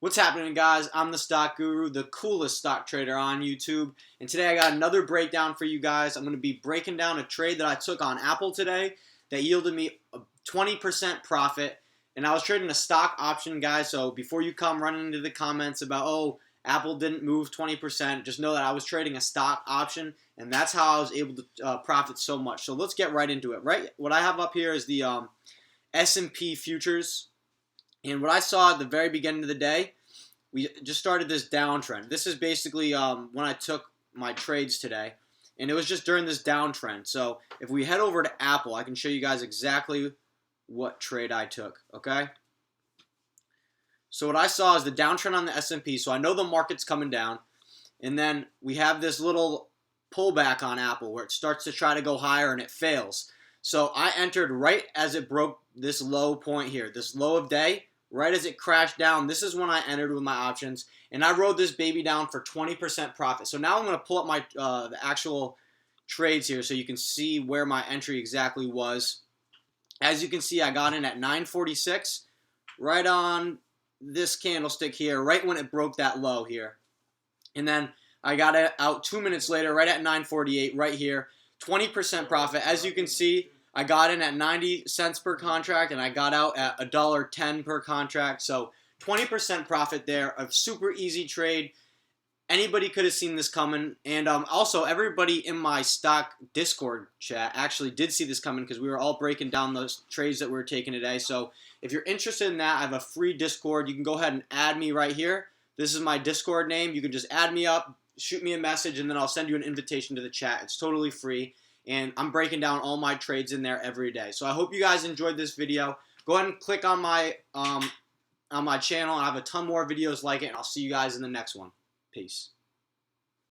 What's happening, guys? I'm the Stock Guru, the coolest stock trader on YouTube, and today I got another breakdown for you guys. I'm going to be breaking down a trade that I took on Apple today that yielded me a 20% profit, and I was trading a stock option, guys, so before you come running into the comments about, oh, Apple didn't move 20%, just know that I was trading a stock option, and that's how I was able to profit so much. So let's get right into it. Right, what I have up here is the S&P futures. And what I saw at the very beginning of the day, we just started this downtrend. This is basically when I took my trades today, and it was just during this downtrend. So if we head over to Apple, I can show you guys exactly what trade I took, okay? So what I saw is the downtrend on the S&P, so I know the market's coming down, and then we have this little pullback on Apple where it starts to try to go higher and it fails. So I entered right as it broke this low point here, this low of day. Right as it crashed down, this is when I entered with my options, and I rode this baby down for 20% profit. So now I'm going to pull up my the actual trades here so you can see where my entry exactly was. As you can see, I got in at 946, right on this candlestick here, right when it broke that low here. And then I got it out 2 minutes later, right at 948, right here, 20% profit. As you can see, I got in at 90 cents per contract, and I got out at $1.10 per contract. So 20% profit there, a super easy trade. Anybody could have seen this coming. And also, everybody in my stock Discord chat actually did see this coming because we were all breaking down those trades that we were taking today. So if you're interested in that, I have a free Discord. You can go ahead and add me right here. This is my Discord name. You can just add me up, shoot me a message, and then I'll send you an invitation to the chat. It's totally free. And I'm breaking down all my trades in there every day. So I hope you guys enjoyed this video. Go ahead and click on my channel. I have a ton more videos like it, and I'll see you guys in the next one. Peace.